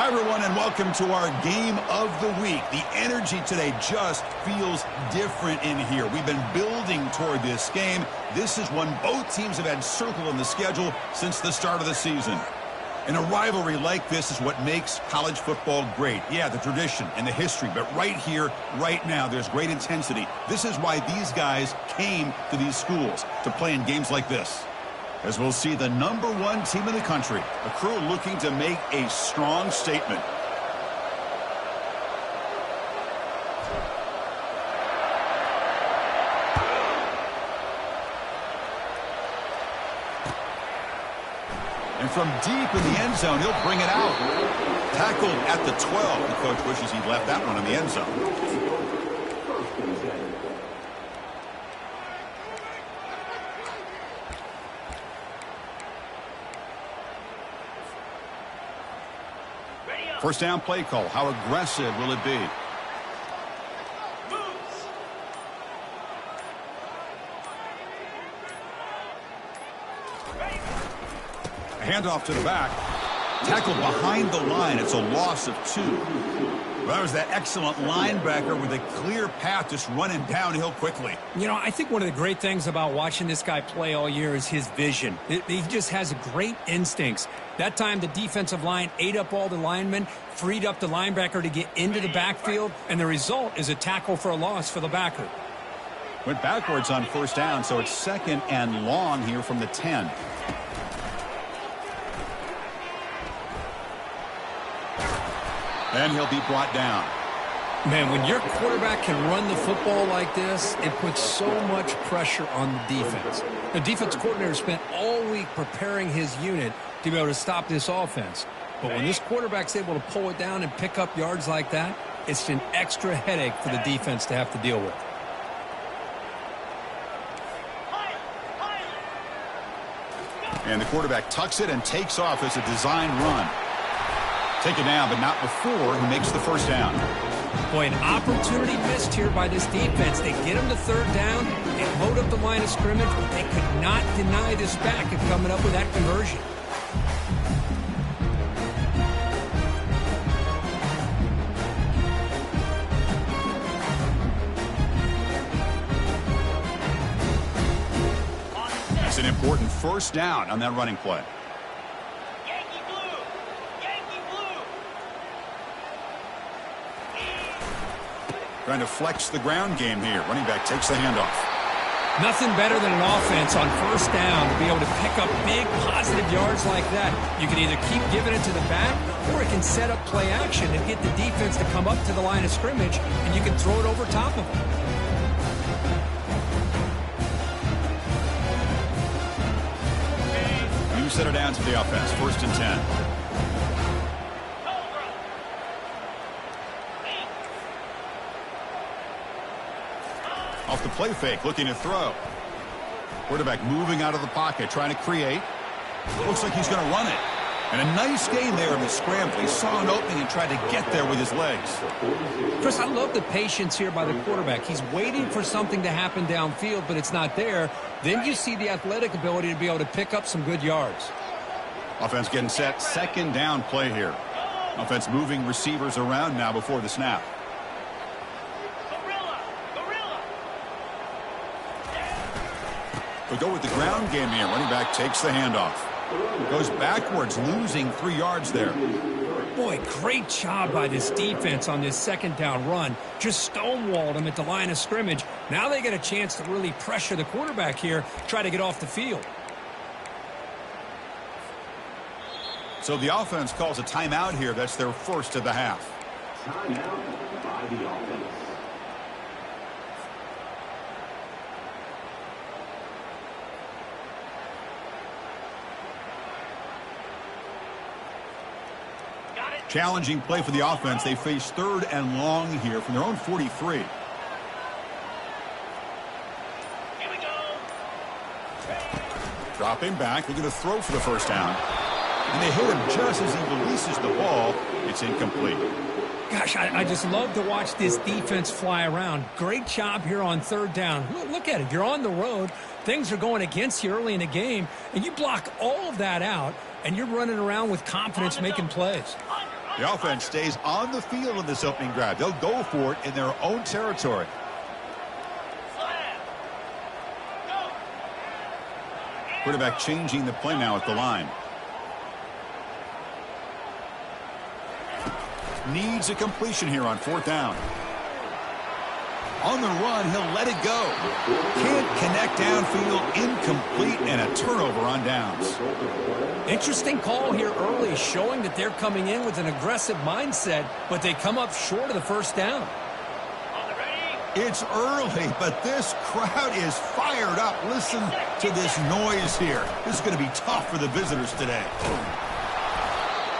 Hi, everyone, and welcome to our game of the week. The energy today just feels different in here. We've been building toward this game. This is one both teams have had circled on the schedule since the start of the season. And a rivalry like this is what makes college football great. Yeah, the tradition and the history, but right here, right now, there's great intensity. This is why these guys came to these schools, to play in games like this. As we'll see the #1 team in the country, a crew looking to make a strong statement. And from deep in the end zone, he'll bring it out. Tackled at the 12. The coach wishes he'd left that one in the end zone. First down play call. How aggressive will it be? A handoff to the back. Tackled behind the line. It's a loss of 2. Well, that was that excellent linebacker with a clear path just running downhill quickly. You know, I think one of the great things about watching this guy play all year is his vision. He just has great instincts. That time, the defensive line ate up all the linemen, freed up the linebacker to get into the backfield, and the result is a tackle for a loss for the backer. Went backwards on first down, so it's 2nd and long here from the 10. And he'll be brought down. Man, when your quarterback can run the football like this, it puts so much pressure on the defense. The defense coordinator spent all week preparing his unit to be able to stop this offense. But when this quarterback's able to pull it down and pick up yards like that, it's an extra headache for the defense to have to deal with. And the quarterback tucks it and takes off as a design run. Taken down, but not before he makes the first down. Boy, an opportunity missed here by this defense. They get him to 3rd down. They load up the line of scrimmage. They could not deny this back of coming up with that conversion. It's an important first down on that running play. Trying to flex the ground game here. Running back takes the handoff. Nothing better than an offense on first down to be able to pick up big positive yards like that. You can either keep giving it to the back, or it can set up play action and get the defense to come up to the line of scrimmage, and you can throw it over top of them. New set of downs for the offense. 1st and 10. Off the play fake, looking to throw. Quarterback moving out of the pocket, trying to create. Looks like he's going to run it. And a nice gain there in the scramble. He saw an opening and tried to get there with his legs. Chris, I love the patience here by the quarterback. He's waiting for something to happen downfield, but it's not there. Then you see the athletic ability to be able to pick up some good yards. Offense getting set. 2nd down play here. Offense moving receivers around now before the snap. We'll go with the ground game here. Running back takes the handoff. Goes backwards, losing 3 yards there. Boy, great job by this defense on this 2nd down run. Just stonewalled him at the line of scrimmage. Now they get a chance to really pressure the quarterback here, try to get off the field. So the offense calls a timeout here. That's their first of the half. Timeout by the offense. Challenging play for the offense. They face 3rd and long here from their own 43. Here we go. Dropping back, looking to throw for the first down. And they hit him just as he releases the ball. It's incomplete. Gosh, I just love to watch this defense fly around. Great job here on 3rd down. Look at it. You're on the road. Things are going against you early in the game, and you block all of that out, and you're running around with confidence making plays. The offense stays on the field in this opening drive. They'll go for it in their own territory. Quarterback changing the play now at the line. Needs a completion here on 4th down. On the run, he'll let it go. Can't connect downfield, incomplete, and a turnover on downs. Interesting call here early, showing that they're coming in with an aggressive mindset, but they come up short of the 1st down. It's early, but this crowd is fired up. Listen to this noise here. This is going to be tough for the visitors today.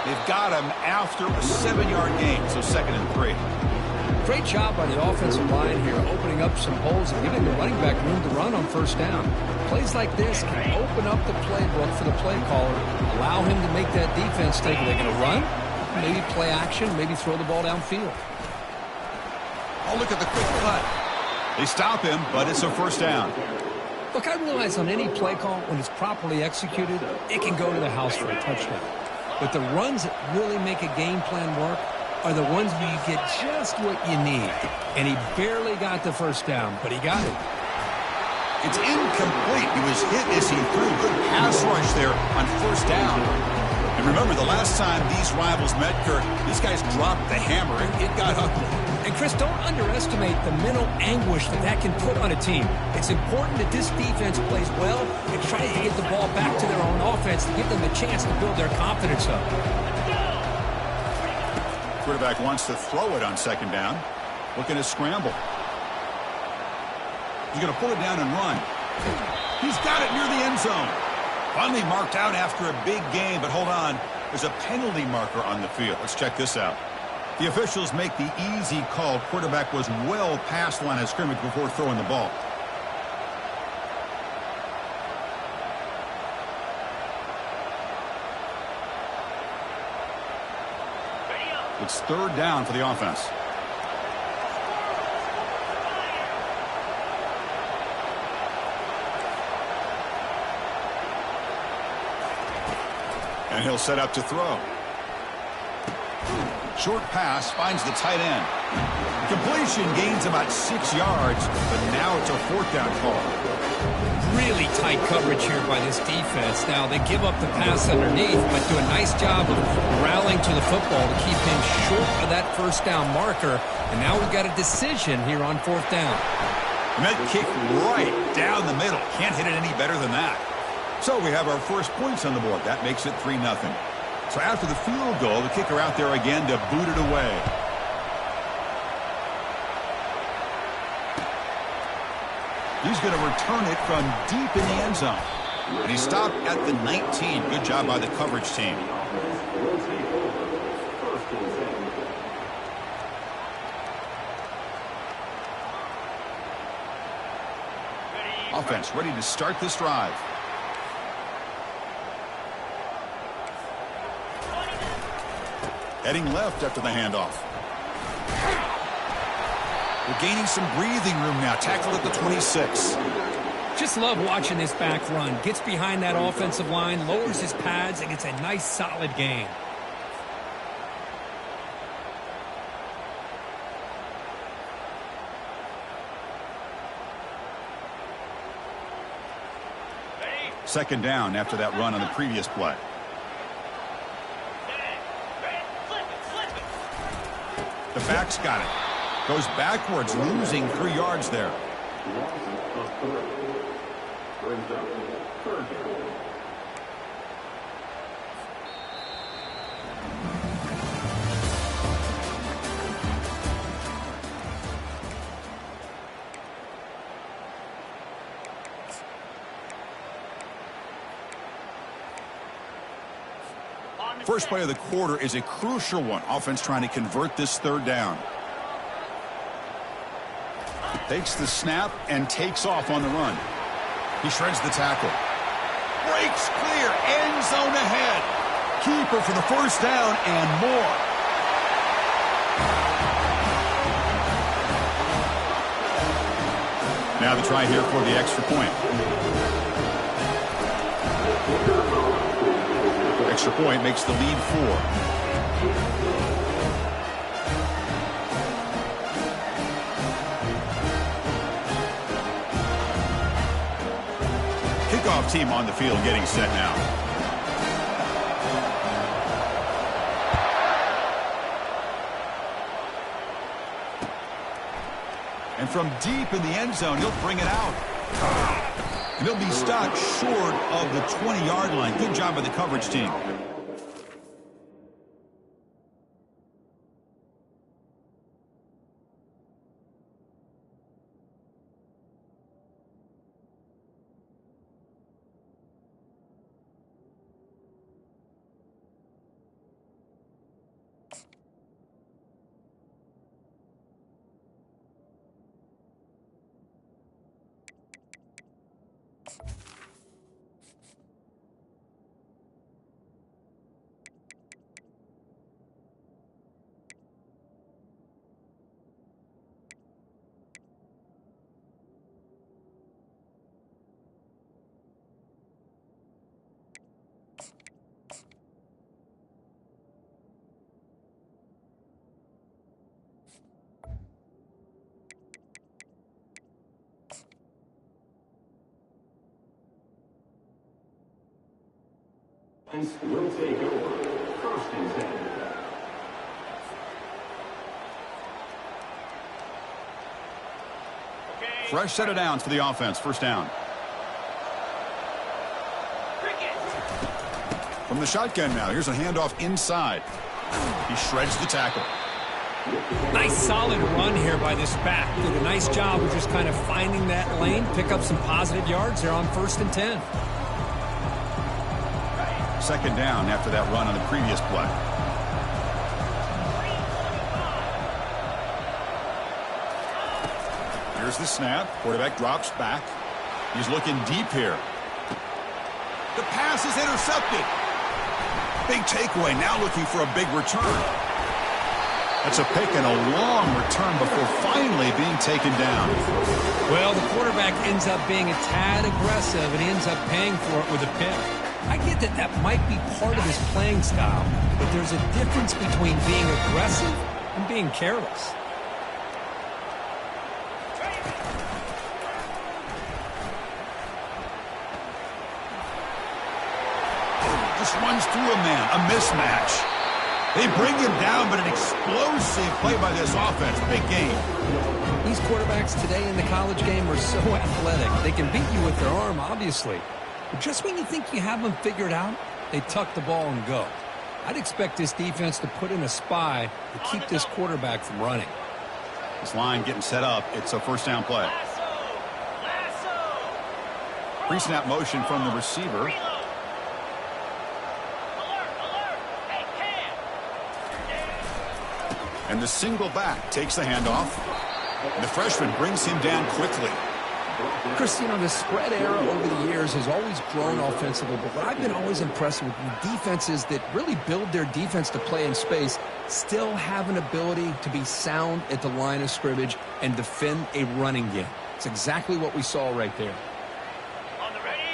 They've got him after a 7-yard gain, so 2nd and 3. Great job by the offensive line here, opening up some holes and giving the running back room to run on 1st down. Plays like this can open up the playbook for the play caller, allow him to make that defense think, are they going to run? Maybe play action, maybe throw the ball downfield. Oh, look at the quick cut. They stop him, but it's a 1st down. Look, I realize on any play call, when it's properly executed, it can go to the house for a touchdown. But the runs that really make a game plan work are the ones where you get just what you need. And he barely got the 1st down, but he got it. It's incomplete. He was hit as he threw. Good pass rush there on 1st down. And remember, the last time these rivals met, Kirk, these guys dropped the hammer. It got ugly. And, Chris, don't underestimate the mental anguish that can put on a team. It's important that this defense plays well and tries to get the ball back to their own offense to give them the chance to build their confidence up. Quarterback wants to throw it on 2nd down. Looking to scramble. He's going to pull it down and run. He's got it near the end zone. Finally marked out after a big game, but hold on. There's a penalty marker on the field. Let's check this out. The officials make the easy call. Quarterback was well past the line of scrimmage before throwing the ball. It's 3rd down for the offense. And he'll set up to throw. Short pass finds the tight end. Completion gains about 6 yards, but now it's a 4th down call. Really tight coverage here by this defense. Now, they give up the pass underneath, but do a nice job of rallying to the football to keep him short of that 1st down marker. And now we've got a decision here on 4th down. And that kick right down the middle. Can't hit it any better than that. So we have our first points on the board. That makes it 3-0. So after the field goal, the kicker out there again to boot it away. He's going to return it from deep in the end zone. And he stopped at the 19. Good job by the coverage team. Offense ready to start this drive. Heading left after the handoff. We're gaining some breathing room now. Tackled at the 26. Just love watching this back run. Gets behind that offensive line, lowers his pads, and gets a nice solid gain. Second down after that run on the previous play. The back's got it. Goes backwards, losing 3 yards there. First play of the quarter is a crucial one. Offense trying to convert this 3rd down. Takes the snap and takes off on the run. He shreds the tackle. Breaks clear. End zone ahead. Keeper for the 1st down and more. Now the try here for the extra point. Extra point makes the lead 4. kickoff team on the field getting set now. And from deep in the end zone, he'll bring it out. And he'll be stopped short of the 20-yard line. Good job by the coverage team. Will take over. First and 10. Fresh set of downs for the offense. First down. From the shotgun now. Here's a handoff inside. He shreds the tackle. Nice solid run here by this back. Did a nice job of just kind of finding that lane, pick up some positive yards there on 1st and 10. Second down after that run on the previous play. Here's the snap. Quarterback drops back. He's looking deep here. The pass is intercepted. Big takeaway. Now looking for a big return. That's a pick and a long return before finally being taken down. Well, the quarterback ends up being a tad aggressive, and he ends up paying for it with a pick. I get that that might be part of his playing style, but there's a difference between being aggressive and being careless. Just runs through a man, a mismatch. They bring him down, but an explosive play by this offense. Big game. These quarterbacks today in the college game are so athletic. They can beat you with their arm, obviously. But just when you think you have them figured out, they tuck the ball and go. I'd expect this defense to put in a spy to keep this quarterback from running. This line getting set up. It's a first down play. Pre-snap motion from the receiver. And the single back takes the handoff. And the freshman brings him down quickly. Chris, you know, the spread era over the years has always grown offensively, but what I've been always impressed with defenses that really build their defense to play in space still have an ability to be sound at the line of scrimmage and defend a running game. It's exactly what we saw right there.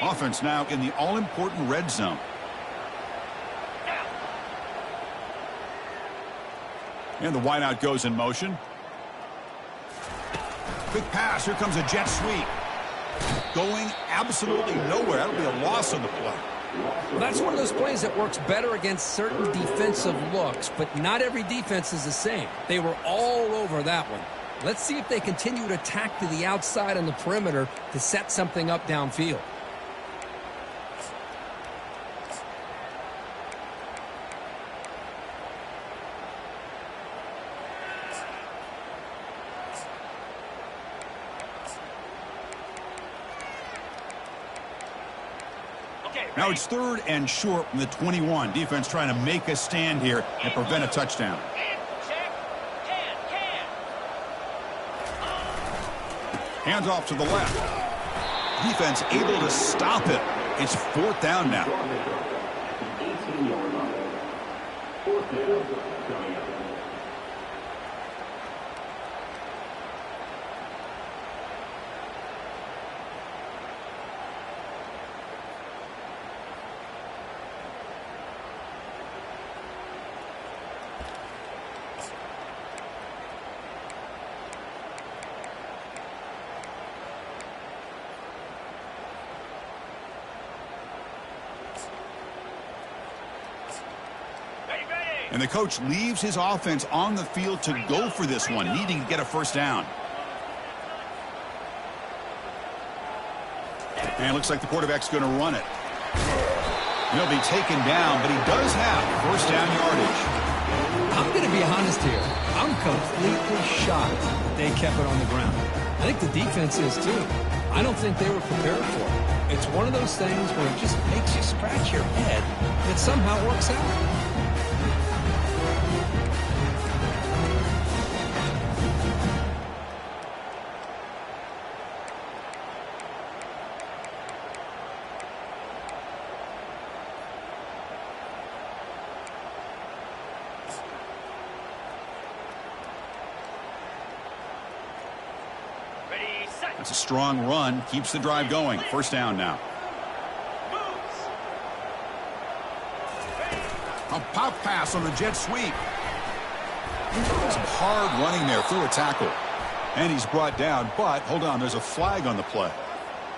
Offense now in the all-important red zone. And the wideout goes in motion. Quick pass. Here comes a jet sweep. Going absolutely nowhere. That'll be a loss on the play. Well, that's one of those plays that works better against certain defensive looks, but not every defense is the same. They were all over that one. Let's see if they continue to attack to the outside on the perimeter to set something up downfield. Now it's 3rd and short from the 21. Defense trying to make a stand here and prevent a touchdown. Hands off to the left. Defense able to stop it. It's 4th down now. 18-yard line. 4th down coming up. And the coach leaves his offense on the field to go for this one, needing to get a first down. And it looks like the quarterback's going to run it. He'll be taken down, but he does have first down yardage. I'm going to be honest here. I'm completely shocked that they kept it on the ground. I think the defense is too. I don't think they were prepared for it. It's one of those things where it just makes you scratch your head that somehow works out. That's a strong run. Keeps the drive going. First down now. A pop pass on the jet sweep. Some hard running there through a tackle. And he's brought down, but hold on, there's a flag on the play.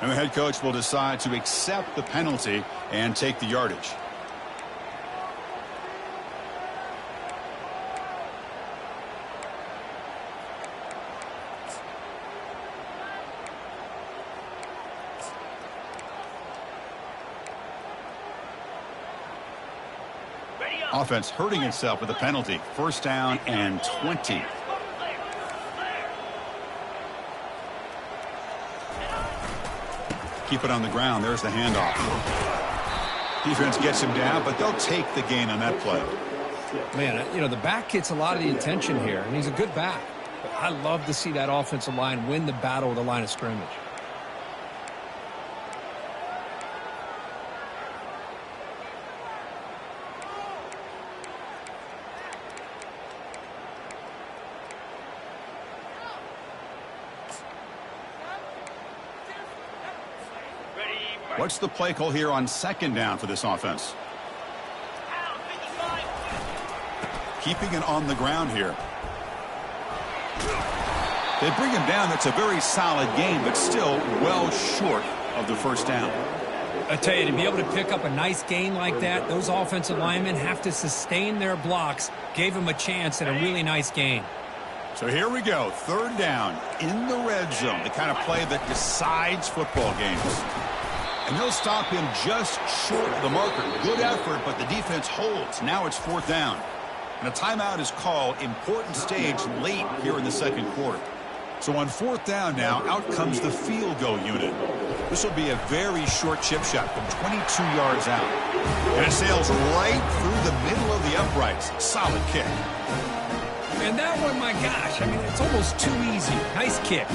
And the head coach will decide to accept the penalty and take the yardage. Offense hurting itself with a penalty. First down and 20. Keep it on the ground. There's the handoff. Defense gets him down, but they'll take the gain on that play. Man, you know, the back gets a lot of the attention here, and he's a good back. But I love to see that offensive line win the battle with the line of scrimmage. What's the play call here on second down for this offense? Keeping it on the ground here. They bring him down. That's a very solid gain, but still well short of the first down. I tell you, to be able to pick up a nice gain like that, those offensive linemen have to sustain their blocks. Gave him a chance at a really nice gain. So here we go. Third down in the red zone. The kind of play that decides football games. And they'll stop him just short of the marker. Good effort, but the defense holds. Now it's fourth down. And a timeout is called. Important stage late here in the second quarter. So on fourth down now, out comes the field goal unit. This will be a very short chip shot from 22 yards out. And it sails right through the middle of the uprights. Solid kick. And that one, my gosh, I mean, it's almost too easy. Nice kick.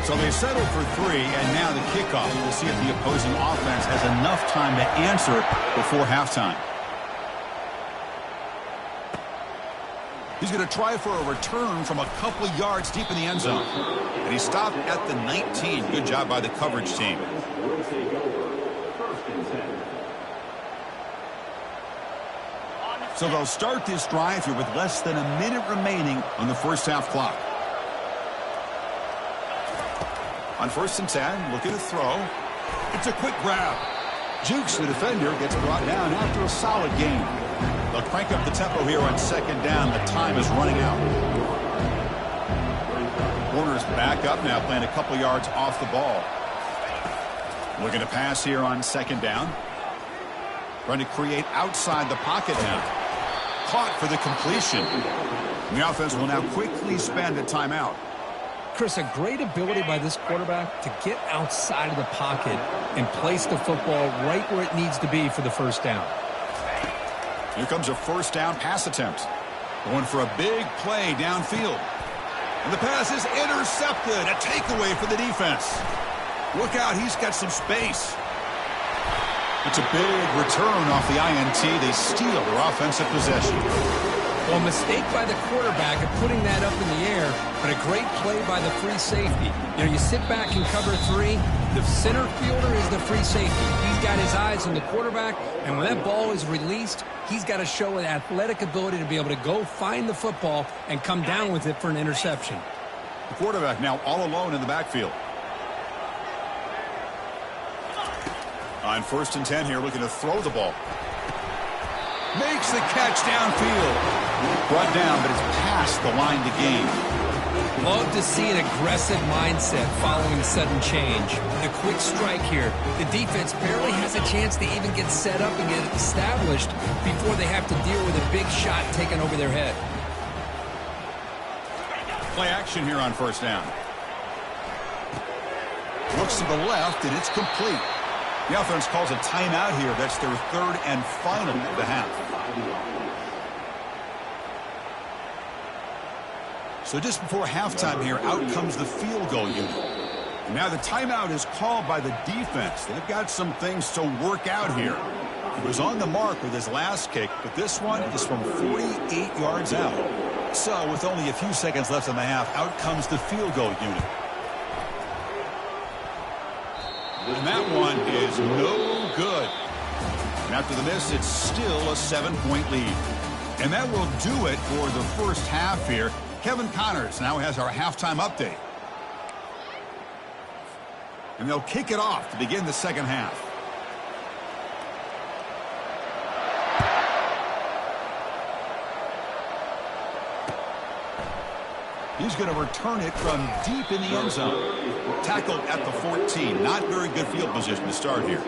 So they settle for three, and now the kickoff. We'll see if the opposing offense has enough time to answer before halftime. He's going to try for a return from a couple of yards deep in the end zone. And he stopped at the 19. Good job by the coverage team. So they'll start this drive here with less than a minute remaining on the first half clock. On 1st and 10, looking to throw. It's a quick grab. Jukes the defender, gets brought down after a solid gain. They'll crank up the tempo here on second down. The time is running out. Warner's back up now, playing a couple yards off the ball. Looking to pass here on second down. Trying to create outside the pocket now. Caught for the completion. And the offense will now quickly spend a timeout. Chris, a great ability by this quarterback to get outside of the pocket and place the football right where it needs to be for the first down. Here comes a first down pass attempt. Going for a big play downfield. And the pass is intercepted. A takeaway for the defense. Look out, he's got some space. It's a big return off the INT. They steal their offensive possession. Well, a mistake by the quarterback of putting that up in the air, but a great play by the free safety. You know, you sit back and cover three. The center fielder is the free safety. He's got his eyes on the quarterback, and when that ball is released, he's got to show an athletic ability to be able to go find the football and come down with it for an interception. The quarterback now all alone in the backfield. On 1st and 10 here, looking to throw the ball. Makes the catch downfield. Brought down, but it's past the line to gain. Love to see an aggressive mindset following sudden change. The quick strike here. The defense barely has a chance to even get set up and get established before they have to deal with a big shot taken over their head. Play action here on 1st down. Looks to the left, and it's complete. The offense calls a timeout here. That's their 3rd and final of the half. So just before halftime here, out comes the field goal unit. And now the timeout is called by the defense. They've got some things to work out here. He was on the mark with his last kick, but this one is from 48 yards out. So with only a few seconds left in the half, out comes the field goal unit. And that one is no good. And after the miss, it's still a 7-point lead. And that will do it for the first half here. Kevin Connors now has our halftime update. And they'll kick it off to begin the second half. He's going to return it from deep in the end zone. Tackled at the 14. Not very good field position to start here.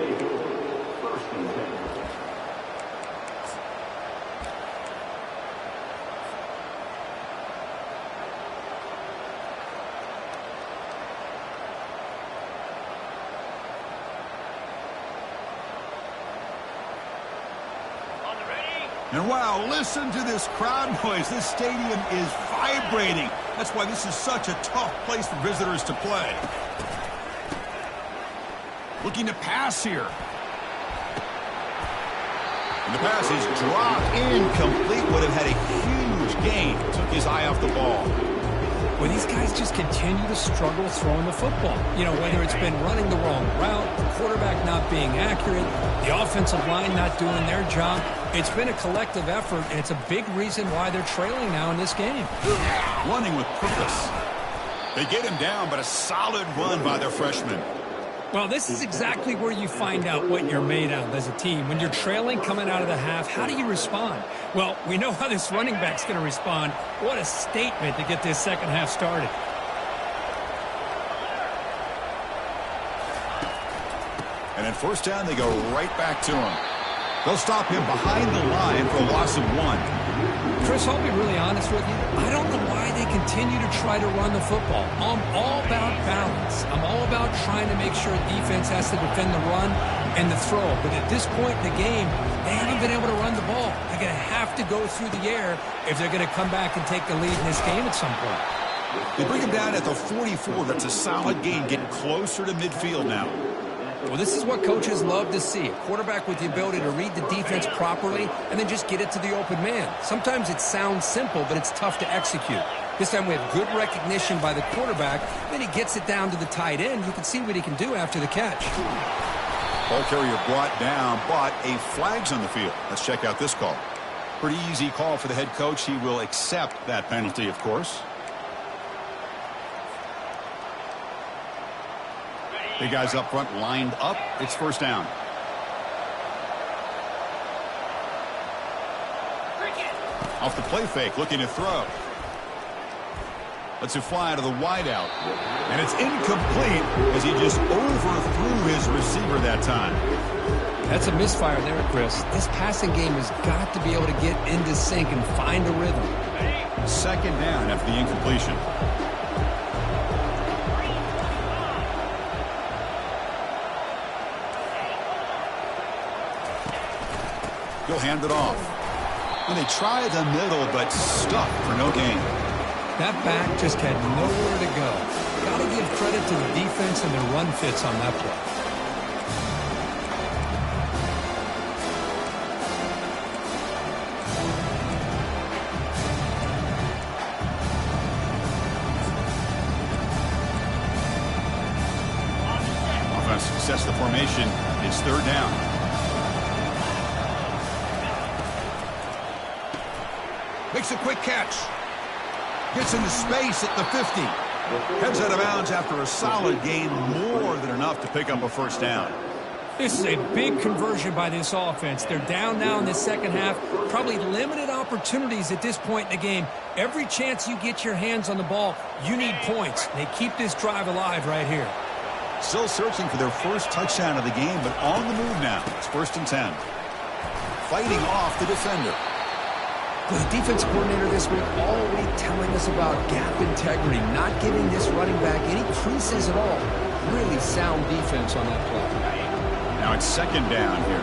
And wow, listen to this crowd noise. This stadium is vibrating. That's why this is such a tough place for visitors to play. Looking to pass here. And the pass is dropped incomplete. Would have had a huge gain. Took his eye off the ball. Well, these guys just continue to struggle throwing the football. You know, whether it's been running the wrong route, the quarterback not being accurate, the offensive line not doing their job. It's been a collective effort, and it's a big reason why they're trailing now in this game. Running with purpose. They get him down, but a solid run by their freshman. Well, this is exactly where you find out what you're made of as a team. When you're trailing coming out of the half, how do you respond? Well, we know how this running back's going to respond. What a statement to get this second half started. And at 1st down, they go right back to him. They'll stop him behind the line for a loss of 1. Chris, I'll be really honest with you. I don't know why they continue to try to run the football. I'm all about balance. I'm all about trying to make sure defense has to defend the run and the throw. But at this point in the game, they haven't been able to run the ball. They're going to have to go through the air if they're going to come back and take the lead in this game at some point. They bring him down at the 44. That's a solid gain, getting closer to midfield now. Well, this is what coaches love to see. A quarterback with the ability to read the defense properly and then just get it to the open man. Sometimes it sounds simple, but it's tough to execute. This time we have good recognition by the quarterback. Then he gets it down to the tight end. You can see what he can do after the catch. Ball carrier brought down, but a flag's on the field. Let's check out this call. Pretty easy call for the head coach. He will accept that penalty, of course. The guys up front lined up. It's 1st down. Off the play fake, looking to throw. Lets it fly to the wideout. And it's incomplete as he just overthrew his receiver that time. That's a misfire there, Chris. This passing game has got to be able to get into sync and find a rhythm. 2nd down after the incompletion. He'll hand it off. And they try the middle, but stuck for no gain. That back just had nowhere to go. Got to give credit to the defense and their run fits on that play. Offense success the formation. It's 3rd down. Makes a quick catch. Gets into space at the 50. Heads out of bounds after a solid gain, more than enough to pick up a 1st down. This is a big conversion by this offense. They're down now in the second half. Probably limited opportunities at this point in the game. Every chance you get your hands on the ball, you need points. They keep this drive alive right here. Still searching for their first touchdown of the game, but on the move now. It's 1st and 10. Fighting off the defender. The defense coordinator this week all week telling us about gap integrity, not giving this running back any creases at all. Really sound defense on that play. Now it's 2nd down here.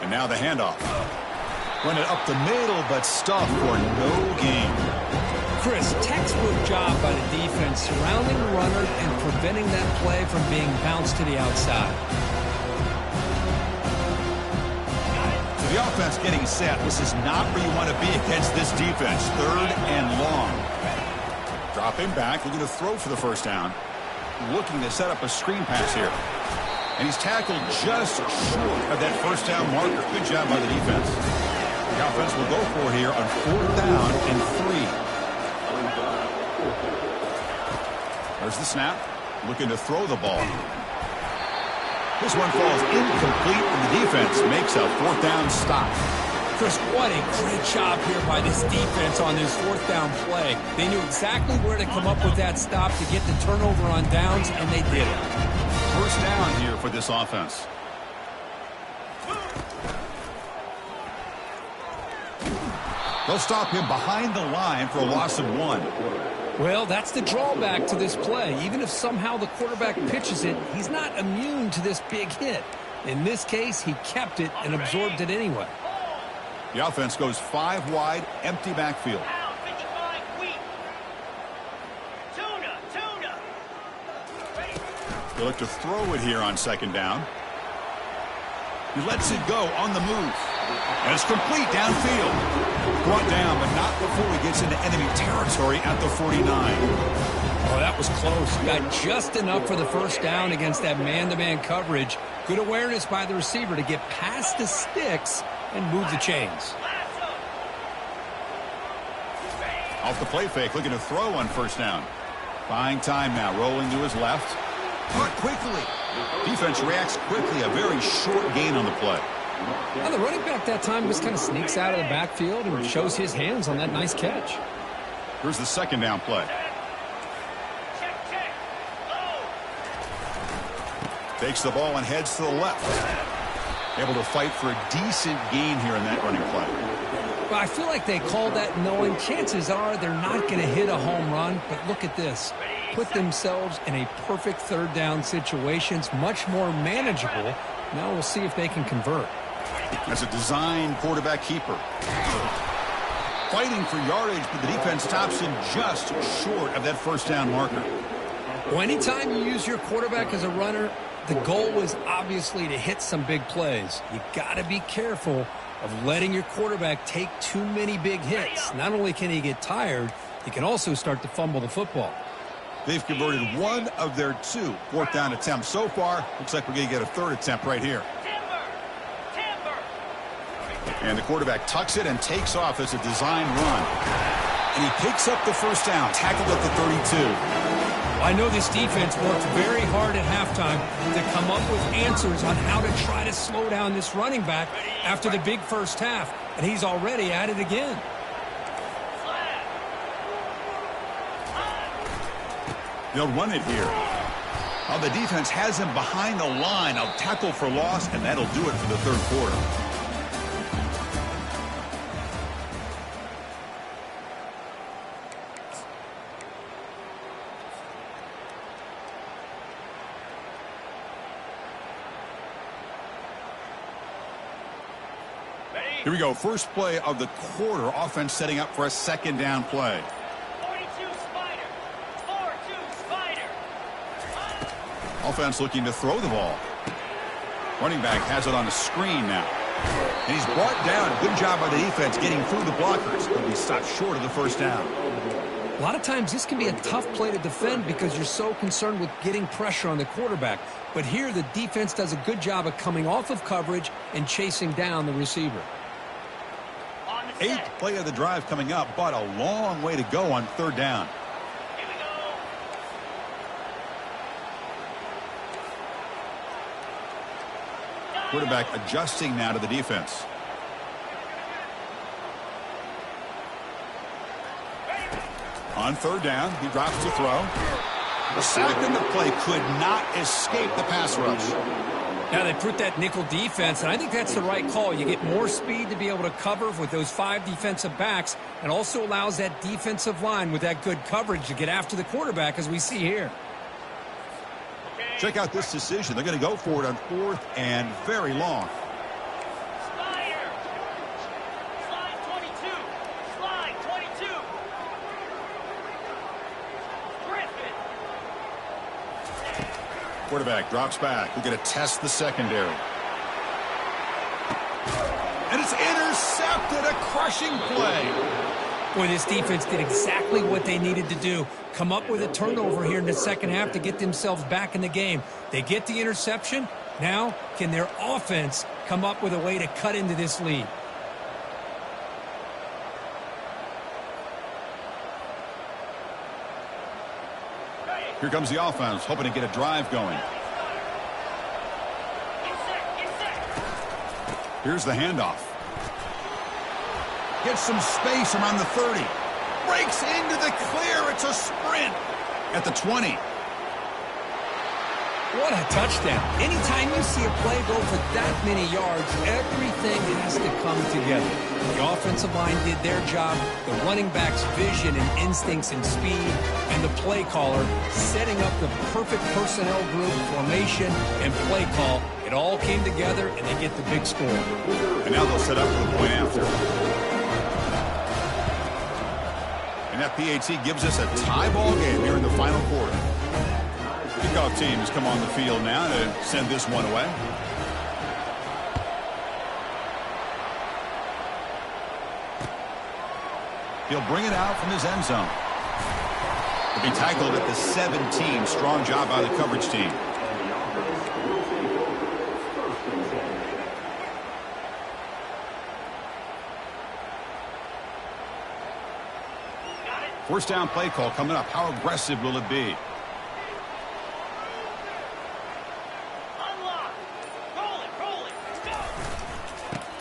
And now the handoff. Run it up the middle, but stuffed for no gain. Chris, textbook job by the defense surrounding the runner and preventing that play from being bounced to the outside. So the offense getting set. This is not where you want to be against this defense. 3rd and long. Dropping back, looking to throw for the 1st down. Looking to set up a screen pass here. And he's tackled just short of that 1st down marker. Good job by the defense. The offense will go for here on 4th down and 3. There's the snap. Looking to throw the ball. This one falls incomplete, and the defense makes a 4th down stop. Chris, what a great job here by this defense on this 4th down play. They knew exactly where to come up with that stop to get the turnover on downs, and they did it. 1st down here for this offense. They'll stop him behind the line for a loss of 1. Well, that's the drawback to this play. Even if somehow the quarterback pitches it, he's not immune to this big hit. In this case, he kept it and absorbed it anyway. The offense goes 5 wide, empty backfield. They look to throw it here on 2nd down. He lets it go on the move. And it's complete downfield. Brought down, but not before he gets into enemy territory at the 49. Oh, that was close. Got just enough for the 1st down against that man-to-man coverage. Good awareness by the receiver to get past the sticks and move the chains. Off the play fake, looking to throw on 1st down. Buying time now, rolling to his left. Caught quickly. Defense reacts quickly. A very short gain on the play. Now the running back that time just kind of sneaks out of the backfield and shows his hands on that nice catch. Here's the 2nd down play. Takes the ball and heads to the left. Able to fight for a decent gain here in that running play. Well, I feel like they called that knowing chances are they're not going to hit a home run, but look at this. Put themselves in a perfect 3rd down situation. It's much more manageable. Now we'll see if they can convert. As a design quarterback keeper. Fighting for yardage, but the defense stops him just short of that 1st down marker. Well, anytime you use your quarterback as a runner, the goal is obviously to hit some big plays. You got to be careful of letting your quarterback take too many big hits. Not only can he get tired, he can also start to fumble the football. They've converted 1 of their 2 4th down attempts so far. Looks like we're going to get a 3rd attempt right here. And the quarterback tucks it and takes off as a design run. And he picks up the 1st down, tackled at the 32. I know this defense worked very hard at halftime to come up with answers on how to try to slow down this running back after the big 1st half. And he's already at it again. They'll run it here. Oh, the defense has him behind the line. A tackle for loss, and that'll do it for the 3rd quarter. Here we go. First play of the quarter. Offense setting up for a 2nd down play. Offense looking to throw the ball. Running back has it on the screen now. And he's brought down. Good job by the defense getting through the blockers. But he stopped short of the 1st down. A lot of times this can be a tough play to defend because you're so concerned with getting pressure on the quarterback. But here the defense does a good job of coming off of coverage and chasing down the receiver. 8th play of the drive coming up, but a long way to go on 3rd down. Quarterback adjusting now to the defense. On third down, he drops to throw. The sack in the play could not escape the pass rush. Now they put that nickel defense, and I think that's the right call. You get more speed to be able to cover with those 5 defensive backs. It also allows that defensive line with that good coverage to get after the quarterback, as we see here. Check out this decision. They're going to go for it on 4th and very long. Slide 22. Slide 22. Griffin. Quarterback drops back. We're going to test the secondary. And it's intercepted. A crushing play. Boy, this defense did exactly what they needed to do. Come up with a turnover here in the second half to get themselves back in the game. They get the interception. Now, can their offense come up with a way to cut into this lead? Here comes the offense, hoping to get a drive going. Here's the handoff. Gets some space around the 30. Breaks into the clear. It's a sprint at the 20. What a touchdown. Anytime you see a play go for that many yards, everything has to come together. The offensive line did their job, the running back's vision and instincts and speed, and the play caller setting up the perfect personnel group, formation, and play call. It all came together, and they get the big score. And now they'll set up for the point after. And that PAT gives us a tie ball game here in the final quarter. Kickoff teams come on the field now to send this one away. He'll bring it out from his end zone. He'll be tackled at the 17. Strong job by the coverage team. First down play call coming up. How aggressive will it be?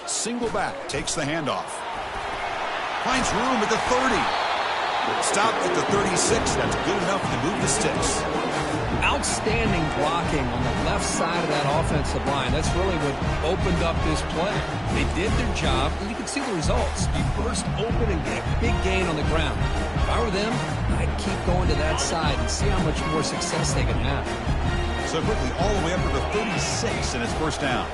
Single back, takes the handoff. Finds room at the 30. Stopped at the 36. That's good enough to move the sticks. Outstanding blocking on the left side of that offensive line. That's really what opened up this play. They did their job, and you can see the results. You burst open and get a big gain on the ground. If I were them, I'd keep going to that side and see how much more success they can have. So quickly, all the way up to the 36, and it's first down.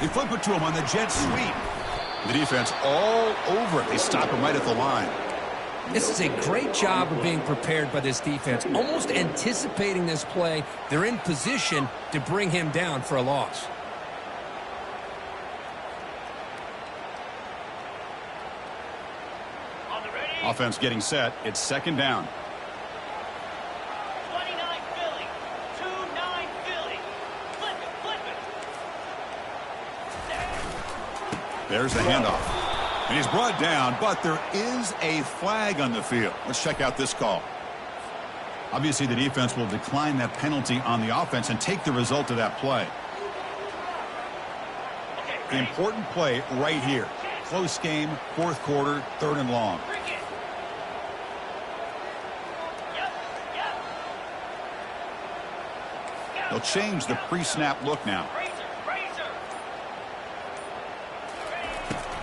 They flip it to him on the jet sweep. The defense all over it. They stop him right at the line. This is a great job of being prepared by this defense. Almost anticipating this play, they're in position to bring him down for a loss. Offense getting set. It's second down. 29 Philly. 2-9 Philly. Flip it, flip it. There's the handoff. And he's brought down, but there is a flag on the field. Let's check out this call. Obviously, the defense will decline that penalty on the offense and take the result of that play. Important play right here. Close game, fourth quarter, third and long. They'll change the pre-snap look now.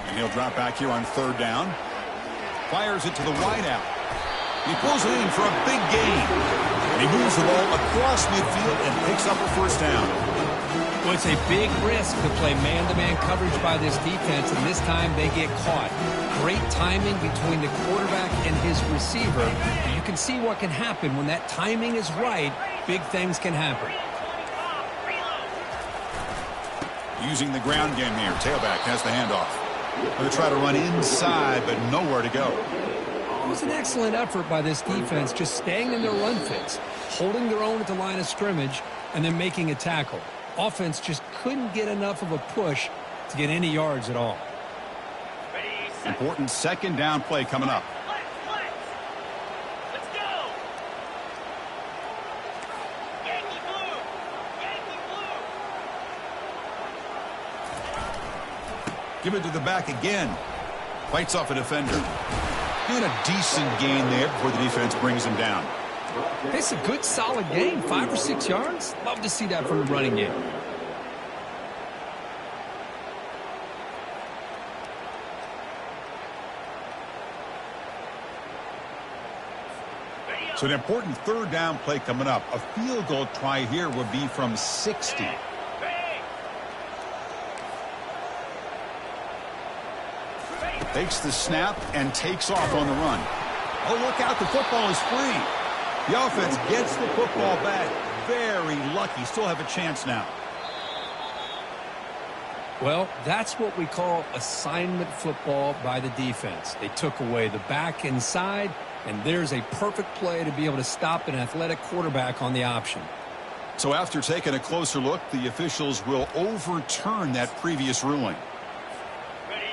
And he'll drop back here on third down. Fires it to the wideout. He pulls it in for a big gain. And he moves the ball across midfield and picks up a first down. Well, it's a big risk to play man-to-man coverage by this defense, and this time they get caught. Great timing between the quarterback and his receiver. You can see what can happen when that timing is right. Big things can happen. Using the ground game here. Tailback has the handoff. Going to try to run inside, but nowhere to go. It was an excellent effort by this defense, just staying in their run fits, holding their own at the line of scrimmage, and then making a tackle. Offense just couldn't get enough of a push to get any yards at all. Important second down play coming up. Let's go. Give it to the back again. Fights off a defender. And a decent gain there before the defense brings him down. It's a good, solid game. 5 or 6 yards. Love to see that from the running game. So an important third down play coming up. A field goal try here would be from 60. Takes the snap and takes off on the run. Oh, look out. The football is free. The offense gets the football back. Very lucky. Still have a chance now. Well, that's what we call assignment football by the defense. They took away the back inside, and there's a perfect play to be able to stop an athletic quarterback on the option. So after taking a closer look, the officials will overturn that previous ruling.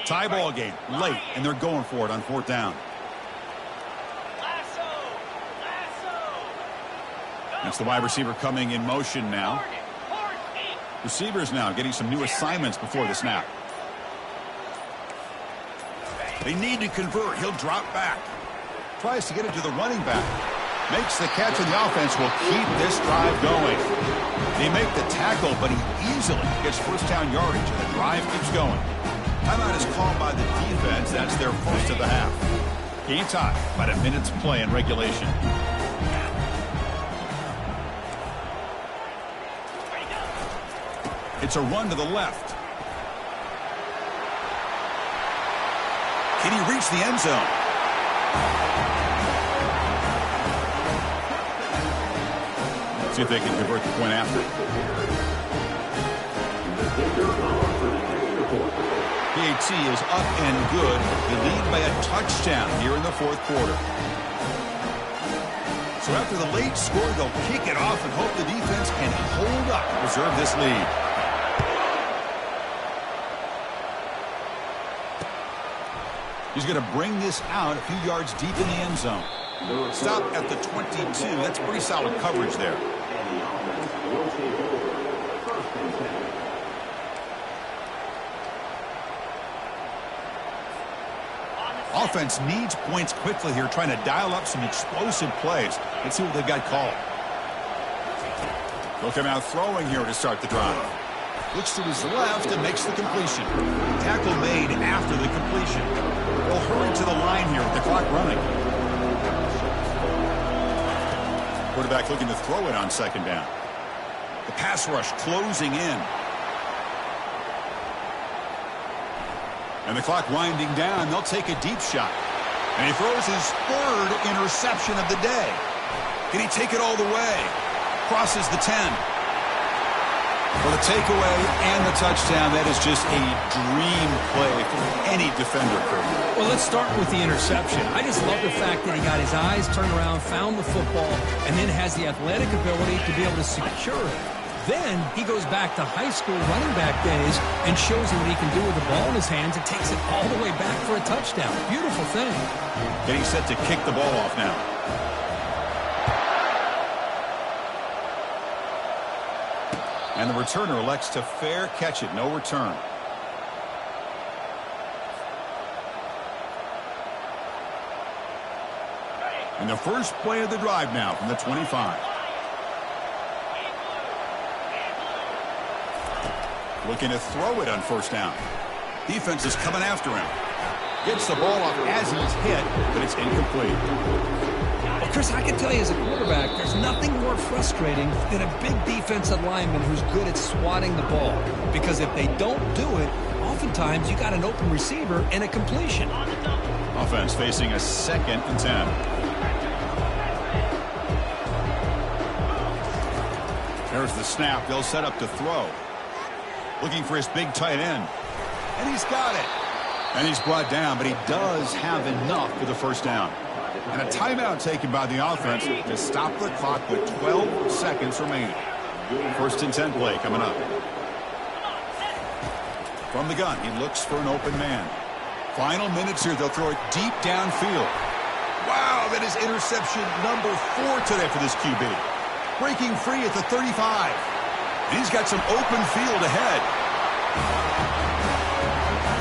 Tie ball game, late, and they're going for it on fourth down. It's the wide receiver coming in motion now. Receivers now getting some new assignments before the snap. They need to convert. He'll drop back. Tries to get it to the running back. Makes the catch, and the offense will keep this drive going. They make the tackle, but he easily gets first down yardage, and the drive keeps going. Timeout is called by the defense. That's their first of the half. Game time, about a minute's play in regulation. It's a run to the left. Can he reach the end zone? See if they can convert the point after. PAT is up and good. They lead by a touchdown here in the fourth quarter. So after the late score, they'll kick it off and hope the defense can hold up to preserve this lead. He's going to bring this out a few yards deep in the end zone. Stop at the 22. That's pretty solid coverage there. Offense needs points quickly here, trying to dial up some explosive plays. Let's see what they've got called. Looking out throwing here to start the drive. Looks to his left and makes the completion. Tackle made after the completion. They'll hurry to the line here with the clock running. Quarterback looking to throw it on second down. The pass rush closing in. And the clock winding down. They'll take a deep shot. And he throws his third interception of the day. Can he take it all the way? Crosses the 10. For the takeaway and the touchdown, that is just a dream play for any defender. Well, let's start with the interception. I just love the fact that he got his eyes turned around, found the football, and then has the athletic ability to be able to secure it. Then he goes back to high school running back days and shows you what he can do with the ball in his hands and takes it all the way back for a touchdown. Beautiful thing. Getting set to kick the ball off now. And the returner elects to fair catch it. No return. And the first play of the drive now from the 25. Looking to throw it on first down. Defense is coming after him. Gets the ball off as he's hit, but it's incomplete. Well, Chris, I can tell you as a quarterback, there's nothing more frustrating than a big defensive lineman who's good at swatting the ball. Because if they don't do it, oftentimes you got an open receiver and a completion. Offense facing a 2nd and 10. There's the snap. They'll set up to throw. Looking for his big tight end. And he's got it. And he's brought down, but he does have enough for the first down. And a timeout taken by the offense to stop the clock with 12 seconds remaining. 1st and 10 play coming up. From the gun, he looks for an open man. Final minutes here. They'll throw it deep downfield. Wow, that is interception number 4 today for this QB. Breaking free at the 35. And he's got some open field ahead.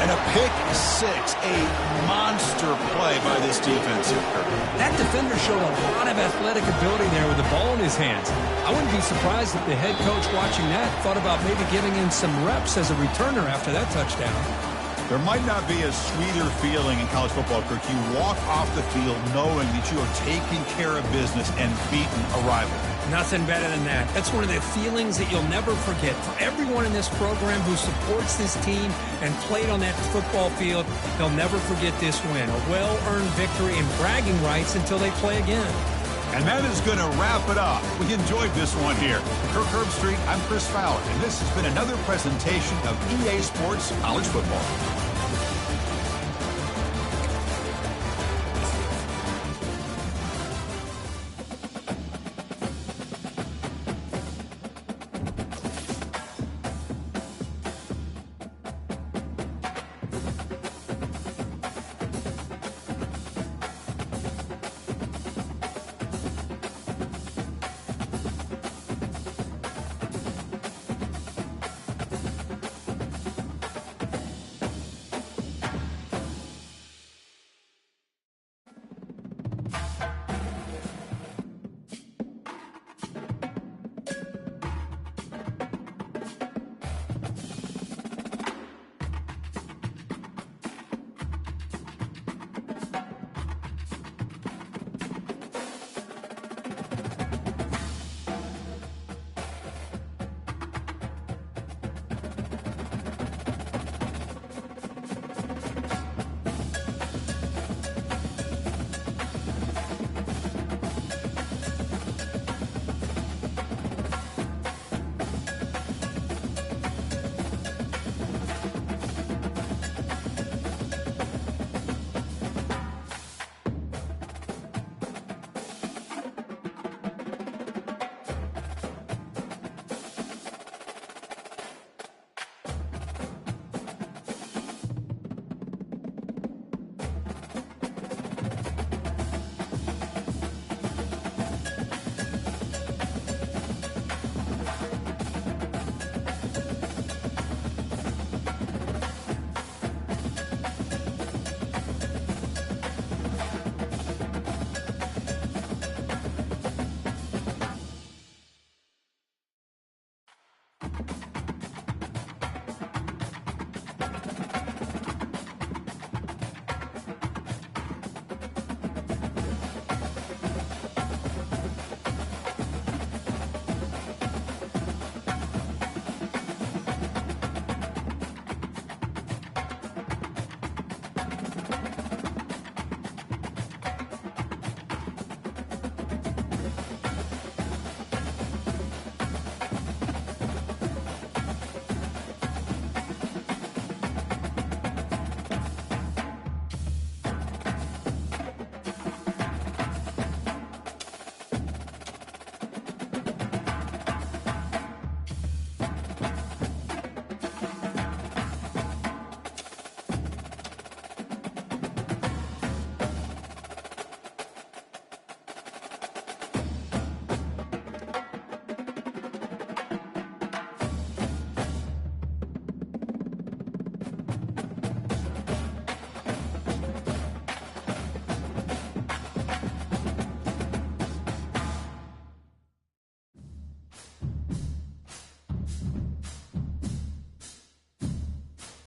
And a a pick six, a monster play by this defense. That defender showed a lot of athletic ability there with the ball in his hands. I wouldn't be surprised if the head coach watching that thought about maybe giving him some reps as a returner after that touchdown. There might not be a sweeter feeling in college football, Kirk. You walk off the field knowing that you have taken care of business and beaten a rival. Nothing better than that. That's one of the feelings that you'll never forget. For everyone in this program who supports this team and played on that football field, they'll never forget this win. A well-earned victory and bragging rights until they play again. And that is going to wrap it up. We enjoyed this one here. Kirk Herbstreit, I'm Chris Fowler, and this has been another presentation of EA Sports College Football.